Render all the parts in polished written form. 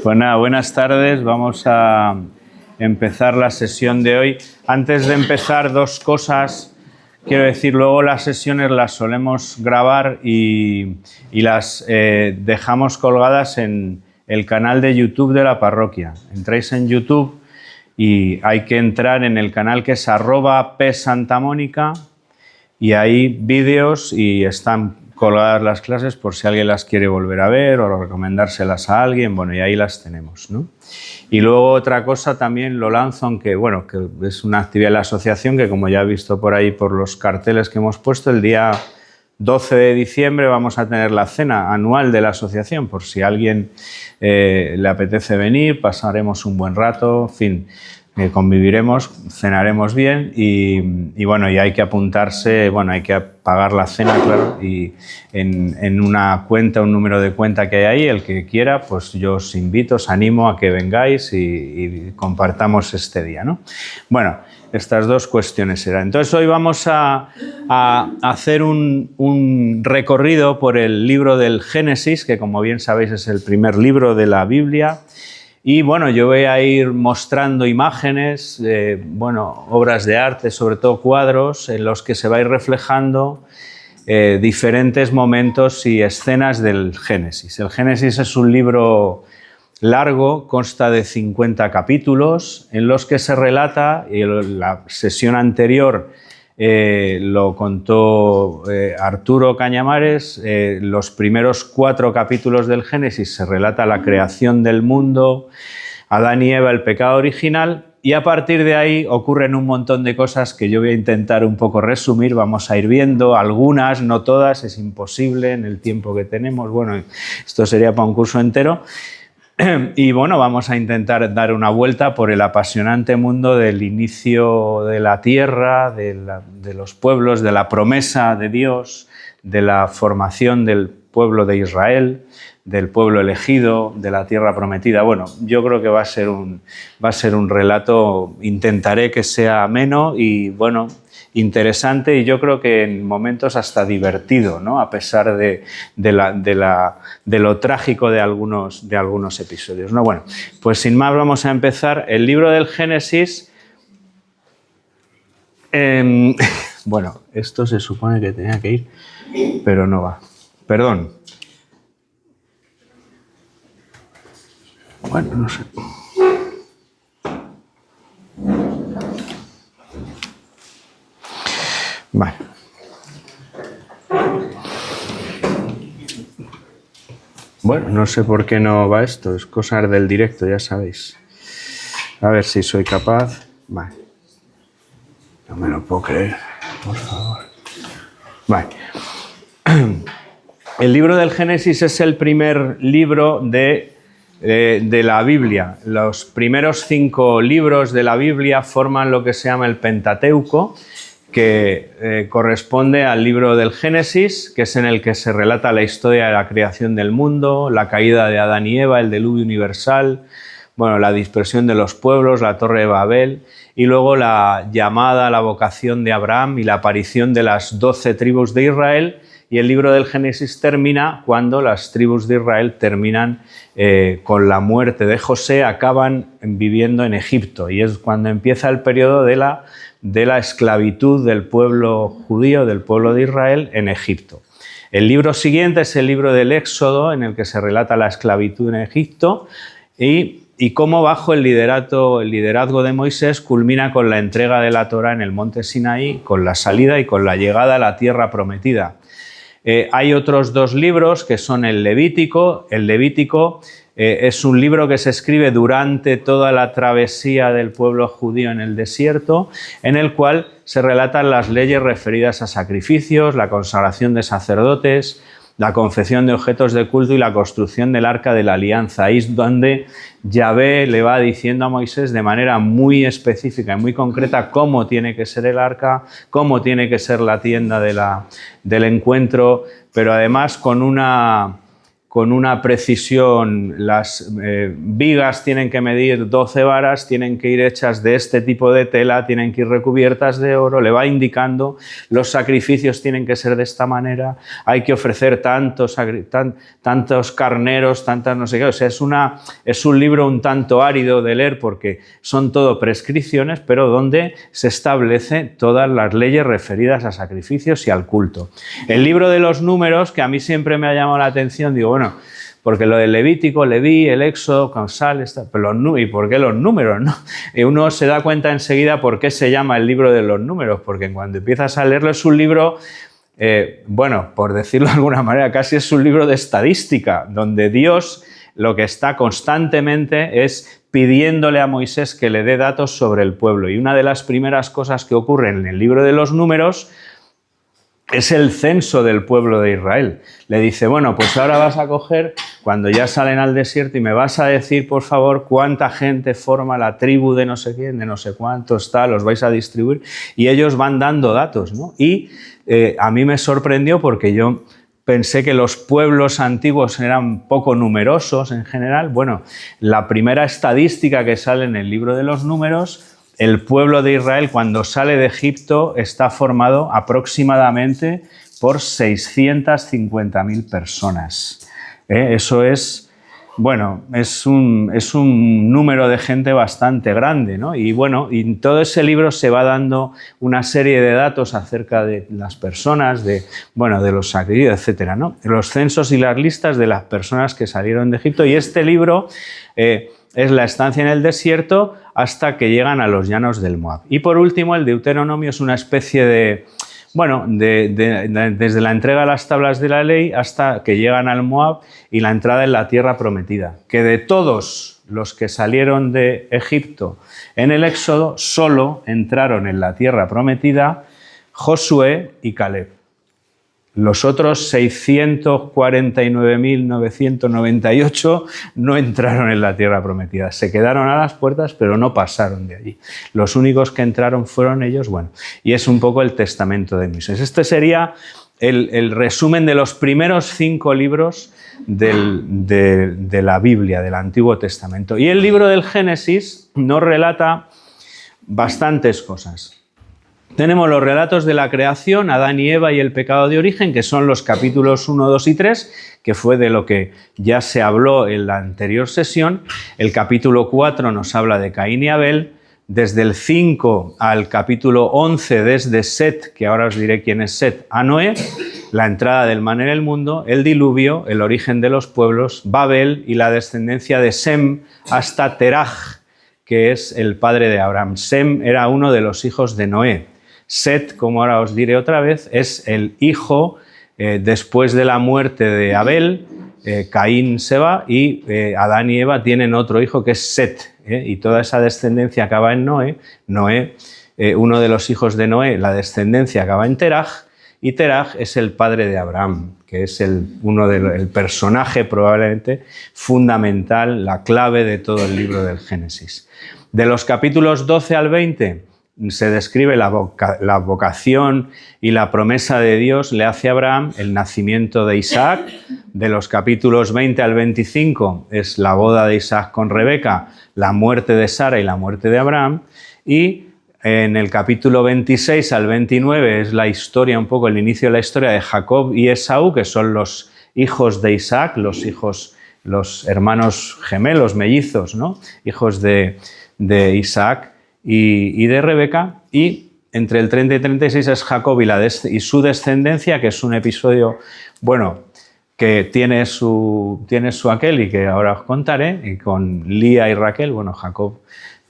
Pues nada, buenas tardes. Vamos a empezar la sesión de hoy. Antes de empezar, dos cosas. Quiero decir, luego las sesiones las solemos grabar y las dejamos colgadas en el canal de YouTube de la parroquia. Entráis en YouTube y hay que entrar en el canal que es @psantamónica y hay vídeos y están colgadas las clases por si alguien las quiere volver a ver o recomendárselas a alguien, bueno, y ahí las tenemos, ¿no? Y luego otra cosa también lo lanzo, aunque bueno, que es una actividad de la asociación que como ya he visto por ahí por los carteles que hemos puesto, el día 12 de diciembre vamos a tener la cena anual de la asociación, por si a alguien le apetece venir, pasaremos un buen rato, en fin, conviviremos, cenaremos bien y bueno, y hay que apuntarse, bueno, hay que pagar la cena, claro, y en una cuenta, un número de cuenta que hay ahí, el que quiera, pues yo os invito, os animo a que vengáis y compartamos este día, ¿no? Bueno, estas dos cuestiones serán. Entonces hoy vamos a hacer un recorrido por el libro del Génesis, que como bien sabéis es el primer libro de la Biblia. Y bueno, yo voy a ir mostrando imágenes, bueno, obras de arte, sobre todo cuadros, en los que se va a ir reflejando diferentes momentos y escenas del Génesis. El Génesis es un libro largo, consta de 50 capítulos, en los que se relata, y la sesión anterior lo contó Arturo Cañamares, los primeros 4 capítulos del Génesis se relata la creación del mundo, Adán y Eva, el pecado original, y a partir de ahí ocurren un montón de cosas que yo voy a intentar un poco resumir, vamos a ir viendo, algunas, no todas, es imposible en el tiempo que tenemos, bueno, esto sería para un curso entero. Y bueno, vamos a intentar dar una vuelta por el apasionante mundo del inicio de la tierra, de los pueblos, de la promesa de Dios, de la formación del pueblo de Israel, del pueblo elegido, de la tierra prometida. Bueno, yo creo que va a ser un relato, intentaré que sea ameno y bueno, interesante y yo creo que en momentos hasta divertido, ¿no? A pesar de lo trágico de algunos episodios, ¿no? Bueno, pues sin más vamos a empezar. El libro del Génesis, bueno, esto se supone que tenía que ir, pero no va. Perdón. Bueno, no sé. Vale. Bueno, no sé por qué no va esto, es cosas del directo, ya sabéis. A ver si soy capaz. Vale. No me lo puedo creer, por favor. Vale. El libro del Génesis es el primer libro de la Biblia. Los primeros 5 libros de la Biblia forman lo que se llama el Pentateuco, que corresponde al libro del Génesis, que es en el que se relata la historia de la creación del mundo, la caída de Adán y Eva, el diluvio universal, bueno, la dispersión de los pueblos, la Torre de Babel, y luego la llamada, la vocación de Abraham y la aparición de las 12 tribus de Israel. Y el libro del Génesis termina cuando las tribus de Israel terminan con la muerte de José, acaban viviendo en Egipto. Y es cuando empieza el periodo de la esclavitud del pueblo judío, del pueblo de Israel, en Egipto. El libro siguiente es el libro del Éxodo, en el que se relata la esclavitud en Egipto y cómo bajo el liderazgo de Moisés culmina con la entrega de la Torá en el monte Sinaí, con la salida y con la llegada a la tierra prometida. Hay otros 2 libros que son el Levítico. El Levítico es un libro que se escribe durante toda la travesía del pueblo judío en el desierto, en el cual se relatan las leyes referidas a sacrificios, la consagración de sacerdotes, la confección de objetos de culto y la construcción del Arca de la Alianza. Ahí es donde Yahvé le va diciendo a Moisés de manera muy específica y muy concreta cómo tiene que ser el arca, cómo tiene que ser la tienda del encuentro, pero además con una con una precisión, las vigas tienen que medir 12 varas, tienen que ir hechas de este tipo de tela, tienen que ir recubiertas de oro, le va indicando, los sacrificios tienen que ser de esta manera, hay que ofrecer tantos carneros, tantas no sé qué, o sea, es un libro un tanto árido de leer porque son todo prescripciones, pero donde se establece todas las leyes referidas a sacrificios y al culto. El libro de los números, que a mí siempre me ha llamado la atención, digo, bueno, porque lo del Levítico, Leví, el Éxodo, Causal, pero ¿y por qué los números? ¿No? Y uno se da cuenta enseguida por qué se llama el libro de los números, porque cuando empiezas a leerlo es un libro, bueno, por decirlo de alguna manera, casi es un libro de estadística, donde Dios lo que está constantemente es pidiéndole a Moisés que le dé datos sobre el pueblo. Y una de las primeras cosas que ocurren en el libro de los números es el censo del pueblo de Israel. Le dice, bueno, pues ahora vas a coger, cuando ya salen al desierto, y me vas a decir, por favor, cuánta gente forma la tribu de no sé quién, de no sé cuántos, tal, los vais a distribuir, y ellos van dando datos, ¿no? Y a mí me sorprendió porque yo pensé que los pueblos antiguos eran poco numerosos en general. Bueno, la primera estadística que sale en el libro de los números, el pueblo de Israel cuando sale de Egipto está formado aproximadamente por 650.000 personas. Eso es, bueno, es un número de gente bastante grande, ¿no? Y bueno, en todo ese libro se va dando una serie de datos acerca de las personas, de los sacrificios, etcétera, ¿no? Los censos y las listas de las personas que salieron de Egipto. Y este libro es la estancia en el desierto hasta que llegan a los llanos del Moab. Y por último, el Deuteronomio es una especie de, desde la entrega de las tablas de la ley hasta que llegan al Moab y la entrada en la tierra prometida, que de todos los que salieron de Egipto en el Éxodo, solo entraron en la tierra prometida Josué y Caleb. Los otros 649.998 no entraron en la tierra prometida. Se quedaron a las puertas, pero no pasaron de allí. Los únicos que entraron fueron ellos, y es un poco el testamento de Moisés. Este sería el resumen de los primeros 5 libros de la Biblia, del Antiguo Testamento. Y el libro del Génesis nos relata bastantes cosas. Tenemos los relatos de la creación, Adán y Eva y el pecado de origen, que son los capítulos 1, 2 y 3, que fue de lo que ya se habló en la anterior sesión. El capítulo 4 nos habla de Caín y Abel. Desde el 5 al capítulo 11, desde Set, que ahora os diré quién es Set, a Noé, la entrada del man en el mundo, el diluvio, el origen de los pueblos, Babel y la descendencia de Sem hasta Teraj, que es el padre de Abraham. Sem era uno de los hijos de Noé. Set, como ahora os diré otra vez, es el hijo, después de la muerte de Abel, Caín se va y Adán y Eva tienen otro hijo que es Set, y toda esa descendencia acaba en Noé. Noé, uno de los hijos de Noé, la descendencia acaba en Teraj, y Teraj es el padre de Abraham, que es el personaje probablemente fundamental, la clave de todo el libro del Génesis. De los capítulos 12 al 20 se describe la vocación y la promesa de Dios le hace a Abraham, el nacimiento de Isaac. De los capítulos 20 al 25 es la boda de Isaac con Rebeca, la muerte de Sara y la muerte de Abraham. Y en el capítulo 26 al 29 es la historia, un poco el inicio de la historia de Jacob y Esaú, que son los hijos de Isaac, los hermanos gemelos, mellizos, ¿no? Hijos de Isaac y de Rebeca. Y entre el 30 y 36 es Jacob y su descendencia, que es un episodio, que tiene su aquel y que ahora os contaré, y con Lía y Raquel. Jacob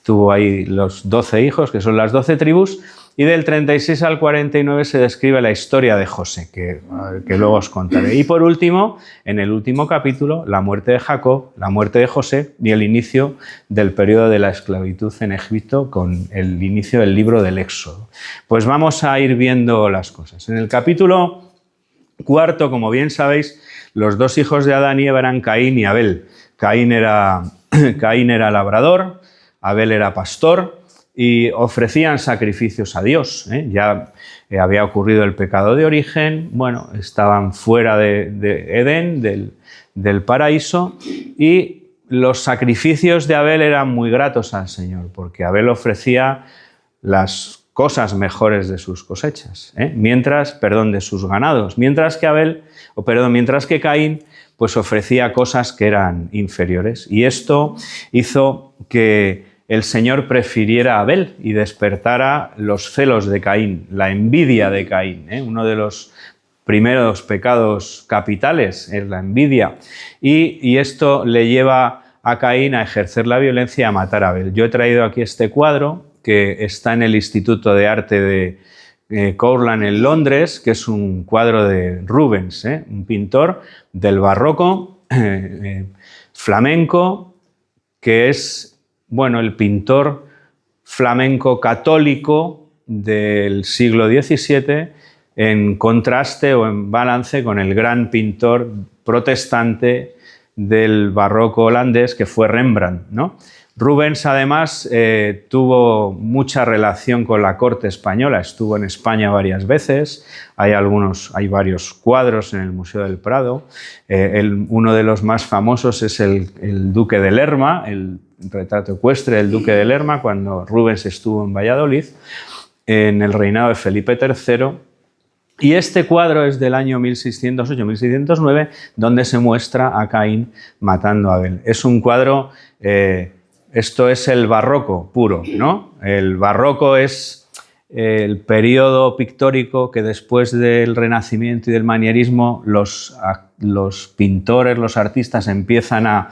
tuvo ahí los 12 hijos, que son las 12 tribus, y del 36 al 49 se describe la historia de José, que luego os contaré. Y por último, en el último capítulo, la muerte de Jacob, la muerte de José y el inicio del periodo de la esclavitud en Egipto con el inicio del libro del Éxodo. Pues vamos a ir viendo las cosas. En el capítulo 4, como bien sabéis, los 2 hijos de Adán y Eva eran Caín y Abel. Caín era labrador, Abel era pastor, y ofrecían sacrificios a Dios. Ya había ocurrido el pecado de origen, estaban fuera de Edén, del paraíso, y los sacrificios de Abel eran muy gratos al Señor, porque Abel ofrecía las cosas mejores de sus cosechas, de sus ganados, mientras que Caín pues ofrecía cosas que eran inferiores. Y esto hizo que el Señor prefiriera a Abel y despertara los celos de Caín, la envidia de Caín. Uno de los primeros pecados capitales es la envidia. Y esto le lleva a Caín a ejercer la violencia y a matar a Abel. Yo he traído aquí este cuadro que está en el Instituto de Arte de Courland en Londres, que es un cuadro de Rubens, un pintor del barroco flamenco, que es, el pintor flamenco católico del siglo XVII, en contraste o en balance con el gran pintor protestante del barroco holandés, que fue Rembrandt, ¿no? Rubens, además, tuvo mucha relación con la corte española, estuvo en España varias veces, hay varios cuadros en el Museo del Prado. Uno de los más famosos es el Duque de Lerma, el retrato ecuestre del Duque de Lerma, cuando Rubens estuvo en Valladolid, en el reinado de Felipe III. Y este cuadro es del año 1608-1609, donde se muestra a Caín matando a Abel. Es un cuadro... Esto es el barroco puro, ¿no? El barroco es el periodo pictórico que después del Renacimiento y del manierismo los pintores, los artistas empiezan no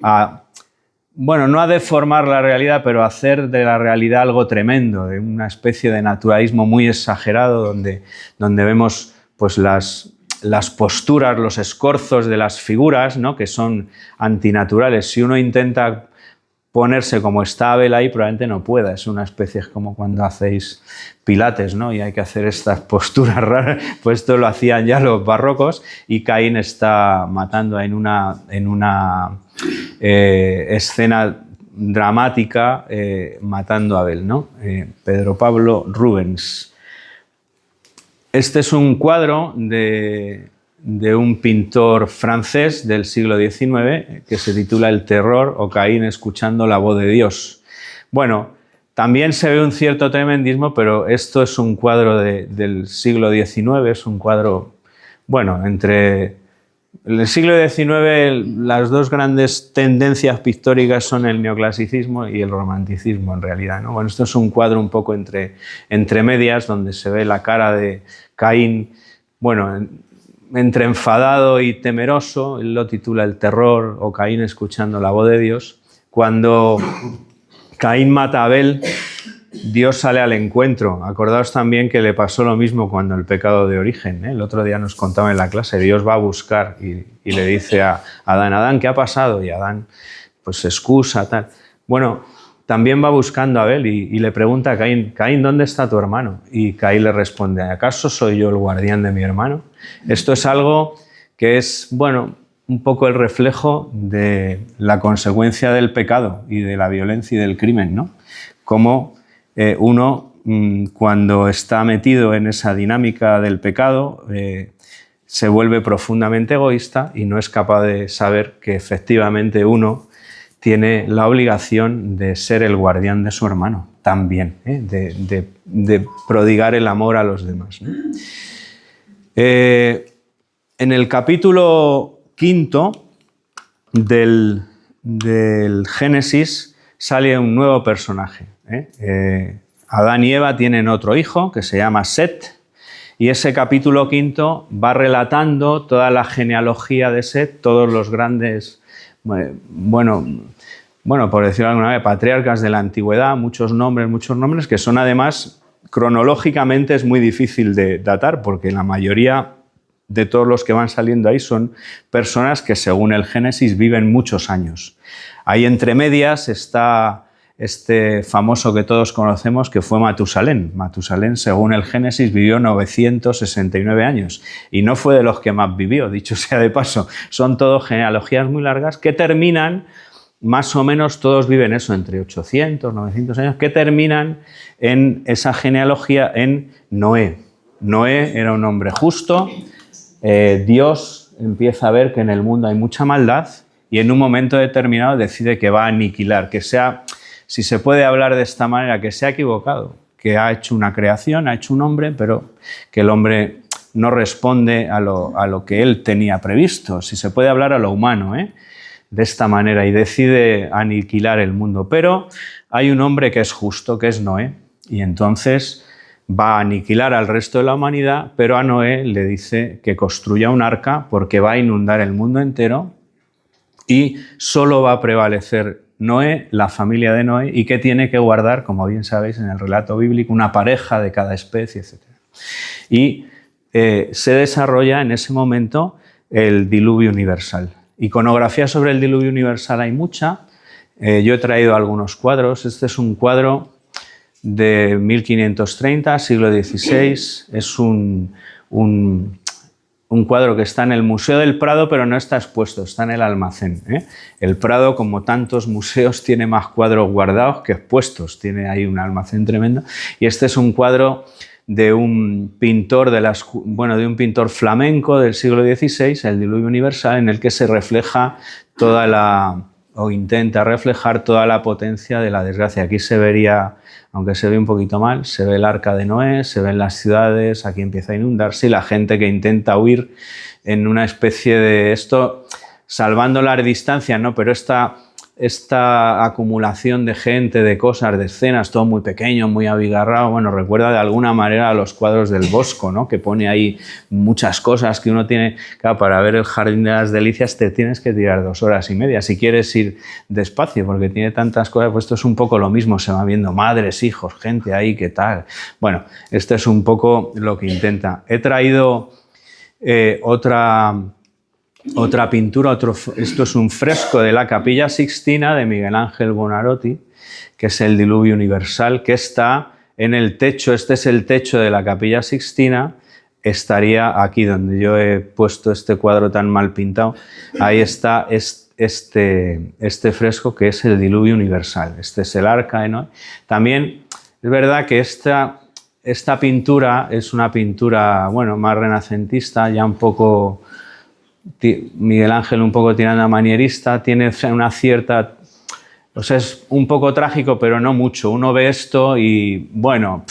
a deformar la realidad, pero a hacer de la realidad algo tremendo, de una especie de naturalismo muy exagerado, donde vemos pues las posturas, los escorzos de las figuras, ¿no? Que son antinaturales. Si uno intenta ponerse como está Abel ahí, probablemente no pueda. Es una especie como cuando hacéis pilates, ¿no? Y hay que hacer estas posturas raras. Pues esto lo hacían ya los barrocos, y Caín está matando en una escena dramática, matando a Abel, ¿no? Pedro Pablo Rubens. Este es un cuadro de un pintor francés del siglo XIX que se titula El terror o Caín escuchando la voz de Dios. Bueno, también se ve un cierto tremendismo, pero esto es un cuadro del siglo XIX, es un cuadro, entre el siglo XIX las dos grandes tendencias pictóricas son el neoclasicismo y el romanticismo en realidad, ¿no? Bueno, esto es un cuadro un poco entre medias, donde se ve la cara de Caín, entre enfadado y temeroso. Él lo titula El terror o Caín escuchando la voz de Dios. Cuando Caín mata a Abel, Dios sale al encuentro. Acordaos también que le pasó lo mismo cuando el pecado de origen, El otro día nos contaba en la clase, Dios va a buscar y le dice a Adán, Adán, ¿qué ha pasado? Y Adán pues se excusa, tal. También va buscando a Abel y le pregunta a Caín, Caín, ¿dónde está tu hermano? Y Caín le responde, ¿acaso soy yo el guardián de mi hermano? Esto es algo que es, un poco el reflejo de la consecuencia del pecado y de la violencia y del crimen, ¿no? Como uno, cuando está metido en esa dinámica del pecado, se vuelve profundamente egoísta y no es capaz de saber que efectivamente uno tiene la obligación de ser el guardián de su hermano también, de prodigar el amor a los demás, ¿no? En el capítulo 5 del Génesis sale un nuevo personaje. Adán y Eva tienen otro hijo que se llama Set, y ese capítulo 5 va relatando toda la genealogía de Set, todos los grandes, por decirlo de alguna manera, patriarcas de la antigüedad, muchos nombres que son además, cronológicamente es muy difícil de datar, porque la mayoría de todos los que van saliendo ahí son personas que según el Génesis viven muchos años. Ahí entre medias está este famoso que todos conocemos, que fue Matusalén. Matusalén, según el Génesis, vivió 969 años y no fue de los que más vivió, dicho sea de paso. Son todas genealogías muy largas que terminan, más o menos todos viven eso, entre 800, 900 años, que terminan en esa genealogía en Noé. Noé era un hombre justo, Dios Dios empieza a ver que en el mundo hay mucha maldad y en un momento determinado decide que va a aniquilar, que sea, si se puede hablar de esta manera, que se ha equivocado, que ha hecho una creación, ha hecho un hombre, pero que el hombre no responde a lo que él tenía previsto, si se puede hablar a lo humano, de esta manera, y decide aniquilar el mundo. Pero hay un hombre que es justo, que es Noé, y entonces va a aniquilar al resto de la humanidad, pero a Noé le dice que construya un arca porque va a inundar el mundo entero y solo va a prevalecer Noé, la familia de Noé, y que tiene que guardar, como bien sabéis en el relato bíblico, una pareja de cada especie, etc. Y se desarrolla en ese momento el diluvio universal. Iconografía sobre el diluvio universal hay mucha. Yo he traído algunos cuadros. Este es un cuadro de 1530, siglo XVI. Es un cuadro que está en el Museo del Prado, pero no está expuesto, está en el almacén. El Prado, como tantos museos, tiene más cuadros guardados que expuestos. Tiene ahí un almacén tremendo. Y este es un cuadro de un pintor de un pintor flamenco del siglo XVI, el Diluvio Universal, en el que se refleja intenta reflejar toda la potencia de la desgracia. Aquí se vería, aunque se ve un poquito mal, se ve el arca de Noé, se ven las ciudades, aquí empieza a inundarse y la gente que intenta huir en una especie de esto, salvando las distancias, ¿no? Pero esta acumulación de gente, de cosas, de escenas, todo muy pequeño, muy abigarrado, bueno, recuerda de alguna manera a los cuadros del Bosco, ¿no? Que pone ahí muchas cosas que uno tiene, claro, para ver el Jardín de las Delicias te tienes que tirar 2 horas y media, si quieres ir despacio, porque tiene tantas cosas, pues esto es un poco lo mismo, se va viendo madres, hijos, gente ahí, ¿qué tal? Bueno, esto es un poco lo que intenta. He traído otra pintura, esto es un fresco de la Capilla Sixtina de Miguel Ángel Buonarroti, que es el Diluvio Universal, que está en el techo, este es el techo de la Capilla Sixtina, estaría aquí donde yo he puesto este cuadro tan mal pintado, ahí está este fresco que es el Diluvio Universal, este es el arca de Noé. También es verdad que esta pintura es una pintura, bueno, más renacentista, ya un poco Miguel Ángel un poco tirando a manierista, tiene una cierta, o sea, es un poco trágico, pero no mucho. Uno ve esto y, bueno,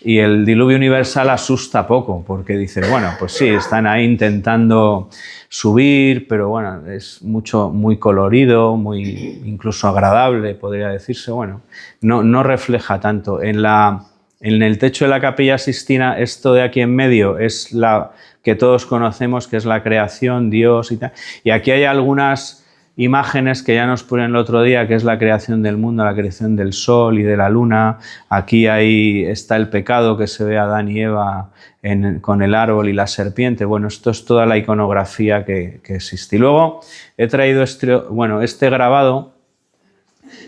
y el Diluvio Universal asusta poco, porque dice, bueno, pues sí, están ahí intentando subir, pero bueno, es muy colorido, muy incluso agradable, podría decirse. Bueno, no refleja tanto. En el techo de la Capilla Sixtina, esto de aquí en medio es la que todos conocemos, que es la creación, Dios y tal. Y aquí hay algunas imágenes que ya nos ponen el otro día, que es la creación del mundo, la creación del sol y de la luna. Aquí está el pecado que se ve a Adán y Eva con el árbol y la serpiente. Bueno, esto es toda la iconografía que existe. Y luego he traído este grabado,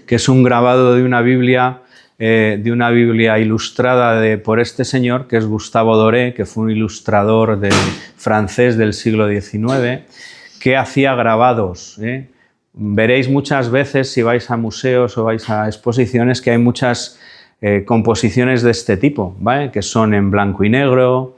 que es un grabado de una Biblia ilustrada por este señor, que es Gustave Doré, que fue un ilustrador francés del siglo XIX, que hacía grabados. Veréis muchas veces, si vais a museos o vais a exposiciones, que hay muchas composiciones de este tipo, ¿vale? Que son en blanco y negro,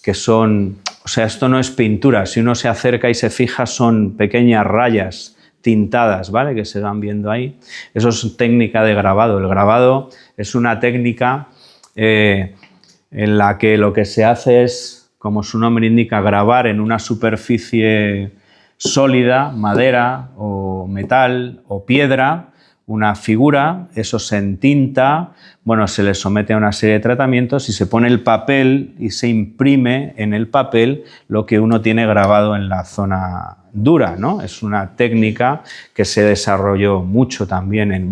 o sea, esto no es pintura, si uno se acerca y se fija son pequeñas rayas tintadas, ¿vale? Que se van viendo ahí. Eso es técnica de grabado. El grabado es una técnica en la que lo que se hace es, como su nombre indica, grabar en una superficie sólida, madera o metal o piedra, una figura, eso se entinta, bueno, se le somete a una serie de tratamientos y se pone el papel y se imprime en el papel lo que uno tiene grabado en la zona dura, ¿no? Es una técnica que se desarrolló mucho también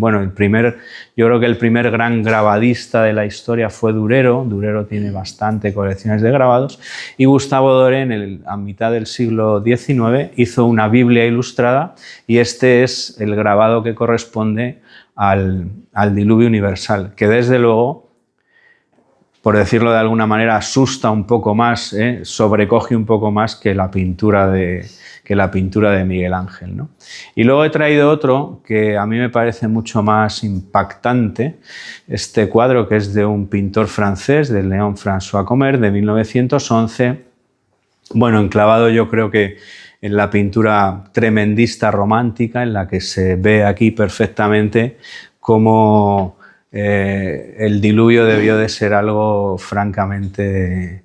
yo creo que el primer gran grabadista de la historia fue Durero. Durero tiene bastante colecciones de grabados y Gustave Doré a mitad del siglo XIX hizo una Biblia ilustrada y este es el grabado que corresponde al Diluvio Universal, que desde luego, por decirlo de alguna manera, asusta un poco más, sobrecoge un poco más que la pintura de Miguel Ángel, ¿no? Y luego he traído otro que a mí me parece mucho más impactante, este cuadro que es de un pintor francés, de Léon François Comer, de 1911, bueno, enclavado yo creo que en la pintura tremendista romántica, en la que se ve aquí perfectamente cómo el diluvio debió de ser algo francamente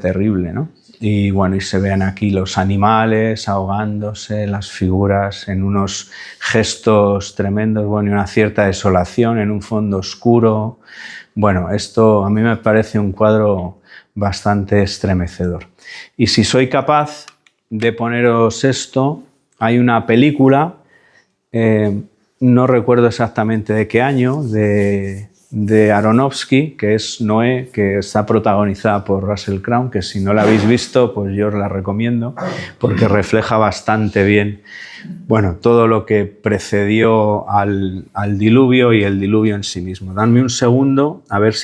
terrible, ¿no? Y bueno, y se ven aquí los animales ahogándose, las figuras en unos gestos tremendos, bueno, y una cierta desolación en un fondo oscuro. Bueno, esto a mí me parece un cuadro bastante estremecedor. Y si soy capaz de poneros esto, hay una película, no recuerdo exactamente de qué año, de Aronofsky, que es Noé, que está protagonizada por Russell Crowe, que si no la habéis visto, pues yo os la recomiendo, porque refleja bastante bien, bueno, todo lo que precedió al diluvio y el diluvio en sí mismo. Dadme un segundo, a ver si